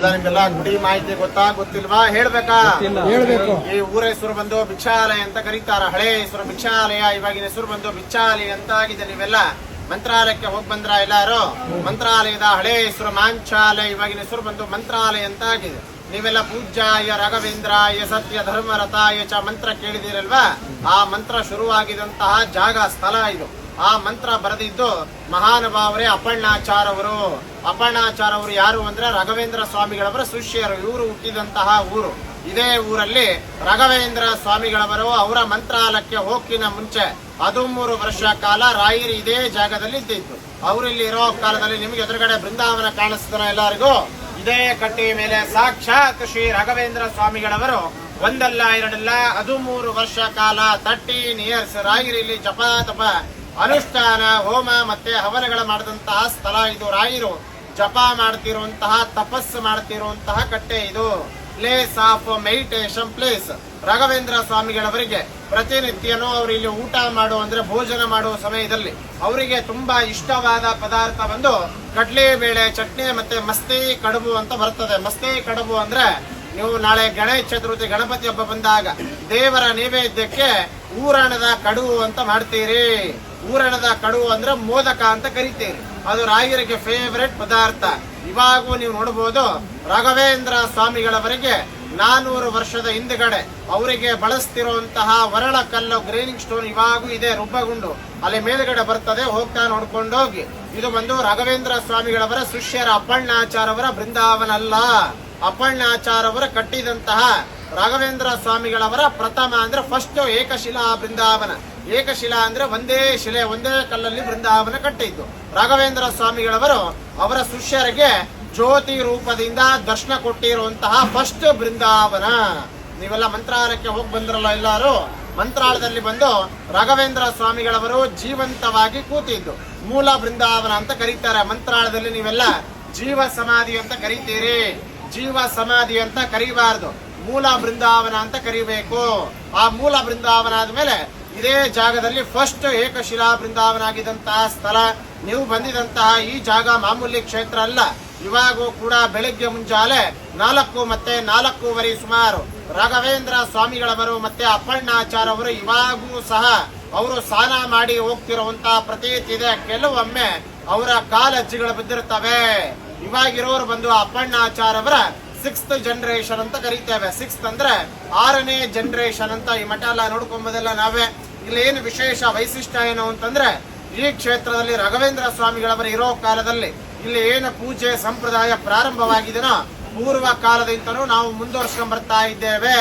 ಎಲ್ಲ ನಿಮ್ಗೆಲ್ಲ ಗುಡಿ ಮಾಹಿತಿ ಗೊತ್ತಾ ಗೊತ್ತಿಲ್ವಾ ಹೇಳ್ಬೇಕಾ? ಹೇಳ್ಬೇಕು. ಈ ಊರ ಹೆಸರು ಬಂದು ಭಿಕ್ಷಾಲಯ ಅಂತ ಕರೀತಾರ. ಹಳೆ ಹೆಸರು ಭಿಕ್ಷಾಲಯ, ಇವಾಗಿನ ಹೆಸರು ಬಂದು ಭಿಕ್ಷಾಲಯ ಅಂತ ಆಗಿದೆ. ನೀವೆಲ್ಲ ಮಂತ್ರಾಲಯಕ್ಕೆ ಹೋಗಿ ಬಂದ್ರ ಎಲ್ಲಾರು? ಮಂತ್ರಾಲಯದ ಹಳೆ ಹೆಸರು ಮಾಂಚಾಲಯ, ಇವಾಗಿನ ಹೆಸರು ಬಂದು ಮಂತ್ರಾಲಯ ಅಂತ ಆಗಿದೆ. ನೀವೆಲ್ಲ ಪೂಜ್ಯಾಯ ರಾಘವೇಂದ್ರಾಯ ಸತ್ಯ ಧರ್ಮರತಾಯ ಚ ಮಂತ್ರ ಕೇಳಿದಿರಲ್ವಾ? ಆ ಮಂತ್ರ ಶುರುವಾಗಿದಂತಹ ಜಾಗ ಸ್ಥಳ ಇದು. ಆ ಮಂತ್ರ ಬರೆದಿದ್ದು ಮಹಾನುಭಾವರೇ ಅಪ್ಪಣ್ಣಾಚಾರವರು. ಅಪ್ಪಣ್ಣಾಚಾರವರು ಯಾರು ಅಂದ್ರೆ ರಾಘವೇಂದ್ರ ಸ್ವಾಮಿಗಳವರ ಶಿಷ್ಯರು. ಇವರು ಹುಟ್ಟಿದಂತಹ ಊರು. ಇದೇ ಊರಲ್ಲಿ ರಾಘವೇಂದ್ರ ಸ್ವಾಮಿಗಳವರು ಅವರ ಮಂತ್ರಾಲಯಕ್ಕೆ ಹೋಗಿನ ಮುಂಚೆ 13 ವರ್ಷ ಕಾಲ ರಾಯರು ಇದೇ ಜಾಗದಲ್ಲಿ ಇದ್ದಿದ್ದು. ಅವರಿಲ್ಲಿ ಇರೋ ಕಾಲದಲ್ಲಿ ನಿಮ್ಗೆ ಎದುರುಗಡೆ ಬೃಂದಾವನ ಕಾಣಿಸ್ತಾನೆ ಎಲ್ಲರಿಗೂ? ಇದೇ ಕಟ್ಟಿ ಮೇಲೆ ಸಾಕ್ಷಾತ್ ಶ್ರೀ ರಾಘವೇಂದ್ರ ಸ್ವಾಮಿಗಳವರು ಒಂದಲ್ಲ ಎರಡಲ್ಲ 13 ವರ್ಷ ಕಾಲ 13 ಇಯರ್ಸ್ ರಾಯರಲ್ಲಿ ಜಪ ತಪ ಅನುಷ್ಠಾನ ಹೋಮ ಮತ್ತೆ ಹವನಗಳ ಮಾಡಿದಂತಹ ಸ್ಥಳ ಇದು. ರಾಯರು ಜಪ ಮಾಡ್ತಿರುವಂತಹ ತಪಸ್ಸು ಮಾಡ್ತಿರುವಂತಹ ಕಟ್ಟೆ ಇದು. Place of meditation place. Raghavendra ಸ್ವಾಮಿಗಳವರಿಗೆ ಪ್ರತಿನಿತ್ಯನೂ ಅವರು ಇಲ್ಲಿ ಊಟ ಮಾಡು ಅಂದ್ರೆ ಭೋಜನ ಮಾಡುವ ಸಮಯದಲ್ಲಿ ಅವರಿಗೆ ತುಂಬಾ ಇಷ್ಟವಾದ ಪದಾರ್ಥ ಬಂದು ಕಡ್ಲೆ ಬೇಳೆ ಚಟ್ನಿ ಮತ್ತೆ ಮಸ್ತಿ ಕಡುಬು ಅಂತ ಬರ್ತದೆ. ಮಸ್ತಿ ಕಡುಬು ಅಂದ್ರೆ ನೀವು ನಾಳೆ ಗಣೇಶ ಚತುರ್ಥಿ ಗಣಪತಿ ಹಬ್ಬ ಬಂದಾಗ ದೇವರ ನೈವೇದ್ಯಕ್ಕೆ ಊರಣದ ಕಡುಬು ಅಂತ ಮಾಡ್ತೀರಿ. ಊರಣದ ಕಡುಬು ಅಂದ್ರೆ ಮೋದಕ ಅಂತ ಕರಿತೀರಿ. ಅದು ರಾಯರಿಗೆ ಫೇವರೆಟ್ ಪದಾರ್ಥ. ಇವಾಗೂ ನೀವು ನೋಡಬಹುದು ರಾಘವೇಂದ್ರ ಸ್ವಾಮಿಗಳವರಿಗೆ 400 ವರ್ಷದ ಹಿಂದ್ಗಡೆ ಅವರಿಗೆ ಬಳಸ್ತಿರುವಂತಹ ವರಳ ಕಲ್ಲು ಗ್ರೇನಿಂಗ್ ಸ್ಟೋನ್ ಇವಾಗೂ ಇದೆ. ರುಬ್ಬಗುಂಡು ಅಲ್ಲಿ ಮೇಲ್ಗಡೆ ಬರ್ತದೆ, ಹೋಗ್ತಾ ನೋಡ್ಕೊಂಡು ಹೋಗಿ. ಇದು ಬಂದು ರಾಘವೇಂದ್ರ ಸ್ವಾಮಿಗಳವರ ಶಿಷ್ಯರ ಅಪ್ಪಣ್ಣಾಚಾರವರ ಬೃಂದಾವನ ಅಲ್ಲ. ಅಪ್ಪಣ್ಣಾಚಾರವರ ಕಟ್ಟಿದಂತಹ ರಾಘವೇಂದ್ರ ಸ್ವಾಮಿಗಳವರ ಪ್ರಥಮ ಅಂದ್ರೆ ಫಸ್ಟ್ ಏಕಶಿಲಾ ಬೃಂದಾವನ. ಏಕಶಿಲಾ ಅಂದ್ರೆ ಒಂದೇ ಶಿಲೆ, ಒಂದೇ ಕಲ್ಲಲ್ಲಿ ಬೃಂದಾವನ ಕಟ್ಟಿದ್ದು. ರಾಘವೇಂದ್ರ ಸ್ವಾಮಿಗಳವರು ಅವರ ಶಿಷ್ಯರಿಗೆ ಜ್ಯೋತಿ ರೂಪದಿಂದ ದರ್ಶನ ಕೊಟ್ಟಿರುವಂತಹ ಫಸ್ಟ್ ಬೃಂದಾವನ. ನೀವೆಲ್ಲ ಮಂತ್ರಾಲಯಕ್ಕೆ ಹೋಗಿ ಬಂದ್ರಲ್ಲ ಎಲ್ಲಾರು? ಮಂತ್ರಾಲಯದಲ್ಲಿ ಬಂದು ರಾಘವೇಂದ್ರ ಸ್ವಾಮಿಗಳವರು ಜೀವಂತವಾಗಿ ಕೂತಿದ್ದು ಮೂಲ ಬೃಂದಾವನ ಅಂತ ಕರೀತಾರೆ. ಮಂತ್ರಾಲಯದಲ್ಲಿ ನೀವೆಲ್ಲ ಜೀವ ಸಮಾಧಿ ಅಂತ ಕರೀತೀರಿ. ಜೀವ ಸಮಾಧಿ ಅಂತ ಕರೀಬಾರ್ದು, ಮೂಲ ಬೃಂದಾವನ ಅಂತ ಕರಿಬೇಕು. ಆ ಮೂಲ ಬೃಂದಾವನ ಆದ್ಮೇಲೆ ಇದೇ ಜಾಗದಲ್ಲಿ ಫಸ್ಟ್ ಏಕಶಿಲಾ ಬೃಂದಾವನ ಆಗಿದಂತಹ ಸ್ಥಳ. ನೀವು ಬಂದಿದಂತಹ ಈ ಜಾಗ ಮಾಮೂಲಿ ಕ್ಷೇತ್ರ ಅಲ್ಲ. ಇವಾಗೂ ಕೂಡ ಬೆಳಗ್ಗೆ ಮುಂಜಾನೆ 4 ಮತ್ತೆ 4:15 ಸುಮಾರು ರಾಘವೇಂದ್ರ ಸ್ವಾಮಿಗಳವರು ಮತ್ತೆ ಅಪ್ಪಣ್ಣಾಚಾರವರು ಇವಾಗೂ ಸಹ ಅವರು ಸ್ನಾನ ಮಾಡಿ ಹೋಗ್ತಿರುವಂತಹ ಪ್ರತೀತಿ ಇದೆ. ಕೆಲವೊಮ್ಮೆ ಅವರ ಕಾಲಜ್ಜಿಗಳು ಬಿದ್ದಿರ್ತವೆ. ಇವಾಗಿರೋರು ಬಂದು ಅಪ್ಪಣ್ಣಾಚಾರವರ 6th ಜನರೇಷನ್ ಅಂತ ಕರೀತೇವೆ. 6th ಅಂದ್ರೆ 6ನೇ ಜನರೇಷನ್ ಅಂತ. ಈ ಮಠ ಎಲ್ಲ ನೋಡ್ಕೊಂಬೋದೆಲ್ಲ ನಾವೇ. ಇಲ್ಲಿ ಏನು ವಿಶೇಷ ವೈಶಿಷ್ಟ್ಯ ಏನು ಅಂತಂದ್ರೆ ಈ ಕ್ಷೇತ್ರದಲ್ಲಿ ರಾಘವೇಂದ್ರ ಸ್ವಾಮಿಗಳವರು ಇರೋ ಕಾಲದಲ್ಲಿ ಇಲ್ಲಿ ಏನು ಪೂಜೆ ಸಂಪ್ರದಾಯ ಪ್ರಾರಂಭವಾಗಿದೆನೋ ಪೂರ್ವ ಕಾಲದಿಂದನೂ ನಾವು ಮುಂದುವರ್ಸ್ಕೊಂಡ್ ಬರ್ತಾ ಇದ್ದೇವೆ.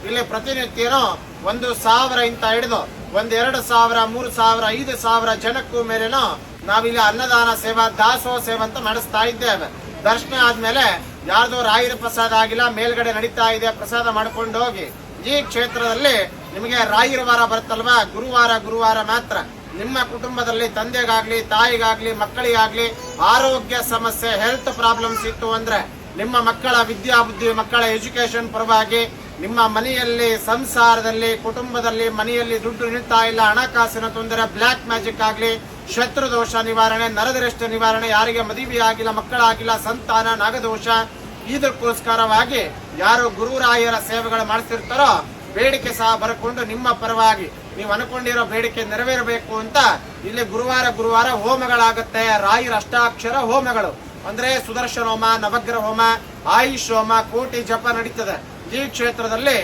ಇಲ್ಲಿ ಪ್ರತಿನಿತ್ಯನೂ 1,000 ಇಂತ ಹಿಡಿದು 1,000, 2,000, 3,000, 5,000 ಜನಕ್ಕೂ ಮೇಲೇನೋ ನಾವಿಲ್ಲಿ ಅನ್ನದಾನ ಸೇವಾ ದಾಸೋಹ ಸೇವೆ ಅಂತ ಮಾಡಿಸ್ತಾ ಇದ್ದೇವೆ. ದರ್ಶನ ಆದ್ಮೇಲೆ ಯಾರ್ದೋ ರಾಯರ ಪ್ರಸಾದ ಆಗಿಲ್ಲ, ಮೇಲ್ಗಡೆ ನಡೀತಾ ಇದೆ, ಪ್ರಸಾದ ಮಾಡ್ಕೊಂಡು ಹೋಗಿ. ಈ ಕ್ಷೇತ್ರದಲ್ಲಿ ನಿಮಗೆ ರಾಯರ ವಾರ ಬರುತ್ತಲ್ವಾ? ಗುರುವಾರ ಮಾತ್ರ ನಿಮ್ಮ ಕುಟುಂಬದಲ್ಲಿ ತಂದೆಗಾಗ್ಲಿ ತಾಯಿಗಾಗ್ಲಿ ಮಕ್ಕಳಿಗಾಗ್ಲಿ ಆರೋಗ್ಯ ಸಮಸ್ಯೆ ಹೆಲ್ತ್ ಪ್ರಾಬ್ಲಮ್ಸ್ ಇತ್ತು ಅಂದ್ರೆ ನಿಮ್ಮ ಮಕ್ಕಳ ವಿದ್ಯಾಬುದ್ಧಿ ಮಕ್ಕಳ ಎಜುಕೇಶನ್ ಪರವಾಗಿ ನಿಮ್ಮ ಮನೆಯಲ್ಲಿ ಸಂಸಾರದಲ್ಲಿ ಕುಟುಂಬದಲ್ಲಿ ಮನೆಯಲ್ಲಿ ದುಡ್ಡು ನಿಲ್ತಾ ಇಲ್ಲ, ಹಣಕಾಸಿನ ತೊಂದರೆ, ಬ್ಲ್ಯಾಕ್ ಮ್ಯಾಜಿಕ್ ಆಗ್ಲಿ, ಶತ್ರು ದೋಷ ನಿವಾರಣೆ, ನರದೃಷ್ಟಿ ನಿವಾರಣೆ, ಯಾರಿಗೆ ಮದುವೆ ಆಗಿಲ್ಲ ಮಕ್ಕಳಾಗಿಲ್ಲ, ಸಂತಾನ ನಾಗದೋಷ, ಇದಕ್ಕೋಸ್ಕರವಾಗಿ ಯಾರು ಗುರುರಾಯರ ಸೇವೆಗಳು ಮಾಡ್ತಿರ್ತಾರೋ ಬೇಡಿಕೆ ಸಹ ಬರ್ಕೊಂಡು ನಿಮ್ಮ ಪರವಾಗಿ ನೀವು ಅನ್ಕೊಂಡಿರೋ ಬೇಡಿಕೆ ನೆರವೇರಬೇಕು ಅಂತ ಇಲ್ಲಿ ಗುರುವಾರ ಹೋಮಗಳಾಗತ್ತೆ. ರಾಯರ ಅಷ್ಟಾಕ್ಷರ ಹೋಮಗಳು ಅಂದ್ರೆ ಸುದರ್ಶನ ಹೋಮ, ನವಗ್ರಹ ಹೋಮ, ಆಯುಷ್ ಹೋಮ, ಕೋಟಿ ಜಪ ನಡೀತದೆ. ಈ ಕ್ಷೇತ್ರದಲ್ಲಿ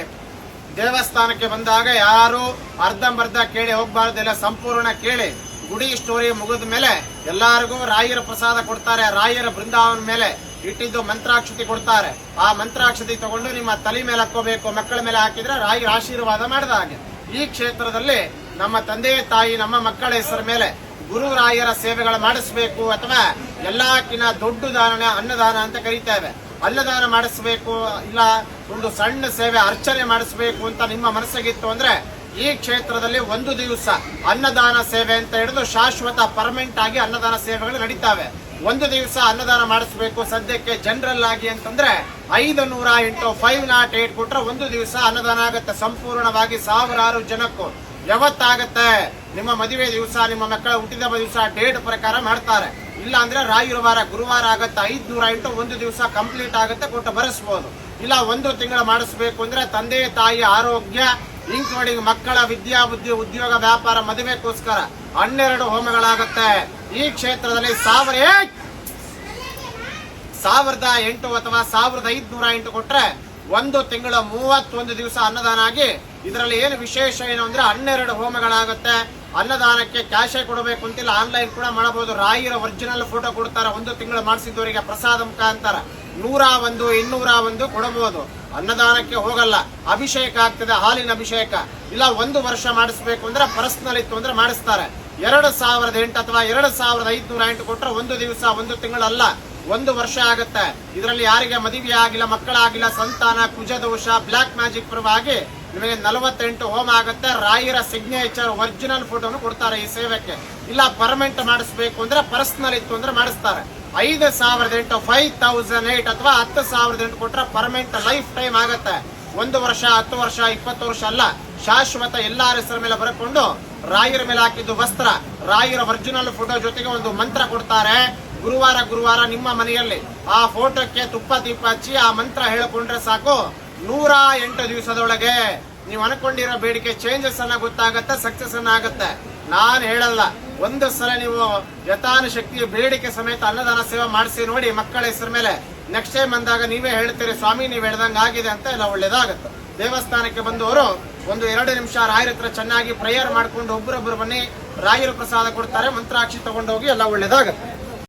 ದೇವಸ್ಥಾನಕ್ಕೆ ಬಂದಾಗ ಯಾರು ಅರ್ಧಂಬರ್ಧ ಕೇಳಿ ಹೋಗ್ಬಾರ್ದು, ಎಲ್ಲ ಸಂಪೂರ್ಣ ಕೇಳಿ ಗುಡಿ ಸ್ಟೋರಿ ಮುಗಿದ ಮೇಲೆ ಎಲ್ಲಾರಿಗೂ ರಾಯರ ಪ್ರಸಾದ ಕೊಡ್ತಾರೆ. ರಾಯರ ಬೃಂದಾವನ ಮೇಲೆ ಇಟ್ಟಿದ್ದು ಮಂತ್ರಾಕ್ಷತೆ ಕೊಡ್ತಾರೆ. ಆ ಮಂತ್ರಾಕ್ಷತೆ ತಗೊಂಡು ನಿಮ್ಮ ತಲೆ ಮೇಲೆ ಹಾಕೋಬೇಕು. ಮಕ್ಕಳ ಮೇಲೆ ಹಾಕಿದ್ರೆ ರಾಯರ ಆಶೀರ್ವಾದ ಮಾಡಿದ ಹಾಗೆ. ಈ ಕ್ಷೇತ್ರದಲ್ಲಿ ನಮ್ಮ ತಂದೆ ತಾಯಿ ನಮ್ಮ ಮಕ್ಕಳ ಹೆಸರ ಮೇಲೆ ಗುರು ರಾಯರ ಸೇವೆಗಳು ಮಾಡಿಸ್ಬೇಕು ಅಥವಾ ಎಲ್ಲಕ್ಕಿಂತ ದೊಡ್ಡ ದಾನ ಅನ್ನದಾನ ಅಂತ ಕರೀತೇವೆ. ಅನ್ನದಾನ ಮಾಡಿಸ್ಬೇಕು, ಇಲ್ಲ ಒಂದು ಸಣ್ಣ ಸೇವೆ ಅರ್ಚನೆ ಮಾಡಿಸ್ಬೇಕು ಅಂತ ನಿಮ್ಮ ಮನಸ್ಸಿಗಿತ್ತು ಅಂದ್ರೆ ಈ ಕ್ಷೇತ್ರದಲ್ಲಿ 1 ದಿವಸ ಅನ್ನದಾನ ಸೇವೆ ಅಂತ ಹಿಡಿದು ಶಾಶ್ವತ ಪರ್ಮನೆಂಟ್ ಆಗಿ ಅನ್ನದಾನ ಸೇವೆಗಳು ನಡೀತಾವೆ. 1 ದಿವಸ ಅನ್ನದಾನ ಮಾಡಿಸ್ಬೇಕು. ಸದ್ಯಕ್ಕೆ ಜನರಲ್ ಆಗಿ ಅಂತಂದ್ರೆ 500 × 508 ಕೊಟ್ರೆ 1 ದಿವಸ ಅನ್ನದಾನ ಆಗುತ್ತೆ. ಸಂಪೂರ್ಣವಾಗಿ 1000 ಜನಕ್ಕೂ ಯಾವತ್ತಾಗತ್ತೆ? ನಿಮ್ಮ ಮದುವೆ ದಿವಸ, ನಿಮ್ಮ ಮಕ್ಕಳ ಹುಟ್ಟಿದ ದಿವಸ ಡೇಟ್ ಪ್ರಕಾರ ಮಾಡ್ತಾರೆ. ಇಲ್ಲ ಅಂದ್ರೆ ರಾಯುರ ವಾರ ಗುರುವಾರ ಆಗತ್ತೆ 508 ಒಂದು ದಿವಸ ಕಂಪ್ಲೀಟ್ ಆಗುತ್ತೆ, ಕೊಟ್ಟು ಬರೆಸ್ಬೋದು. ಇಲ್ಲ 1 ತಿಂಗಳು ಮಾಡಿಸ್ಬೇಕು ಅಂದ್ರೆ ತಂದೆ ತಾಯಿ ಆರೋಗ್ಯ ಇನ್ಕ್ಲೂಡಿಂಗ್ ಮಕ್ಕಳ ವಿದ್ಯಾ ಬುದ್ಧಿ ಉದ್ಯೋಗ ವ್ಯಾಪಾರ ಮದುವೆಗೋಸ್ಕರ 12 ಹೋಮಗಳಾಗುತ್ತೆ. ಈ ಕ್ಷೇತ್ರದಲ್ಲಿ 1008 ಅಥವಾ 1508 ಕೊಟ್ರೆ 1 ತಿಂಗಳ 31 ದಿವಸ ಅನ್ನದಾನ ಆಗಿ, ಇದರಲ್ಲಿ ಏನು ವಿಶೇಷ ಏನು ಅಂದ್ರೆ 12 ಹೋಮಗಳಾಗುತ್ತೆ. ಅನ್ನದಾನಕ್ಕೆ ಕ್ಯಾಶೇ ಕೊಡಬೇಕು ಅಂತಿಲ್ಲ, ಆನ್ಲೈನ್ ಕೂಡ ಮಾಡಬಹುದು. ರಾಯಿರ ಒರಿಜಿನಲ್ ಫೋಟೋ ಕೊಡ್ತಾರೆ 1 ತಿಂಗಳು ಮಾಡಿಸಿದವರಿಗೆ ಪ್ರಸಾದ ಮುಖಾಂತರ. 101, 201 ಕೊಡಬಹುದು. ಅನ್ನದಾನಕ್ಕೆ ಹೋಗಲ್ಲ, ಅಭಿಷೇಕ ಆಗ್ತದೆ, ಹಾಲಿನ ಅಭಿಷೇಕ. ಇಲ್ಲ 1 ವರ್ಷ ಮಾಡಿಸ್ಬೇಕು ಅಂದ್ರೆ ಪರ್ಸನಲ್ ಇತ್ತು ಅಂದ್ರೆ ಮಾಡಿಸ್ತಾರೆ. 2008 ಅಥವಾ 2508 ಕೊಟ್ರೆ 1 ದಿವಸ 1 ತಿಂಗಳಲ್ಲ 1 ವರ್ಷ ಆಗುತ್ತೆ. ಇದರಲ್ಲಿ ಯಾರಿಗೆ ಮದುವೆ ಆಗಿಲ್ಲ, ಮಕ್ಕಳಾಗಿಲ್ಲ, ಸಂತಾನ, ಕುಜದೋಷ, ಬ್ಲಾಕ್ ಮ್ಯಾಜಿಕ್ ಪರವಾಗಿ ನಿಮಗೆ 48 ಹೋಮ ಆಗುತ್ತೆ. ರಾಯರ ಸಿಗ್ನೇಚರ್ ಒರಿಜಿನಲ್ ಫೋಟೋನು ಕೊಡ್ತಾರೆ ಈ ಸೇವೆಗೆ. ಇಲ್ಲ ಪರ್ಮನೆಂಟ್ ಮಾಡಿಸ್ಬೇಕು ಅಂದ್ರೆ ಪರ್ಸನಲ್ ಇತ್ತು ಅಂದ್ರೆ ಮಾಡಿಸ್ತಾರೆ. 5008, 5008 ಅಥವಾ 10,008 ಕೊಟ್ರೆ ಪರ್ಮನೆಂಟ್ ಲೈಫ್ ಟೈಮ್ ಆಗುತ್ತೆ. 1 ವರ್ಷ, 10 ವರ್ಷ, 20 ವರ್ಷ ಅಲ್ಲ, ಶಾಶ್ವತ ಎಲ್ಲಾರ ಹೆಸರ ಮೇಲೆ ಬರಕೊಂಡು ರಾಯರ ಮೇಲೆ ಹಾಕಿದ್ದು ವಸ್ತ್ರ, ರಾಯರ ಒರಿಜಿನಲ್ ಫೋಟೋ ಜೊತೆಗೆ ಒಂದು ಮಂತ್ರ ಕೊಡ್ತಾರೆ. ಗುರುವಾರ ನಿಮ್ಮ ಮನೆಯಲ್ಲಿ ಆ ಫೋಟೋಕ್ಕೆ ತುಪ್ಪ ದೀಪ ಹಚ್ಚಿ ಆ ಮಂತ್ರ ಹೇಳಿಕೊಂಡ್ರೆ ಸಾಕು. 108 ದಿವಸದೊಳಗೆ ನೀವು ಅನ್ಕೊಂಡಿರೋ ಬೇಡಿಕೆ ಚೇಂಜಸ್ ಅನ್ನ ಗೊತ್ತಾಗತ್ತೆ, ಸಕ್ಸಸ್ ಅನ್ನ ಆಗುತ್ತೆ. ನಾನು ಹೇಳಲ್ಲ, 1 ಸಲ ನೀವು ಯಥಾನ ಶಕ್ತಿ ಬೇಡಿಕೆ ಸಮೇತ ಅನ್ನದಾನ ಸೇವೆ ಮಾಡಿಸಿ ನೋಡಿ ಮಕ್ಕಳ ಹೆಸರ ಮೇಲೆ. ನೆಕ್ಸ್ಟ್ ಟೈಮ್ ಬಂದಾಗ ನೀವೇ ಹೇಳ್ತೀರಿ, ಸ್ವಾಮಿ ನೀವು ಹೇಳ್ದಂಗೆ ಆಗಿದೆ ಅಂತ, ಎಲ್ಲ ಒಳ್ಳೇದಾಗುತ್ತೆ. ದೇವಸ್ಥಾನಕ್ಕೆ ಬಂದವರು 1-2 ನಿಮಿಷ ರಾಯರ ಹತ್ರ ಚೆನ್ನಾಗಿ ಪ್ರೇಯರ್ ಮಾಡ್ಕೊಂಡು ಒಬ್ಬರೊಬ್ಬರು ಬನ್ನಿ, ರಾಯರ ಪ್ರಸಾದ ಕೊಡ್ತಾರೆ, ಮಂತ್ರಾಕ್ಷಿ ತಗೊಂಡೋಗಿ, ಎಲ್ಲ ಒಳ್ಳೇದಾಗುತ್ತೆ.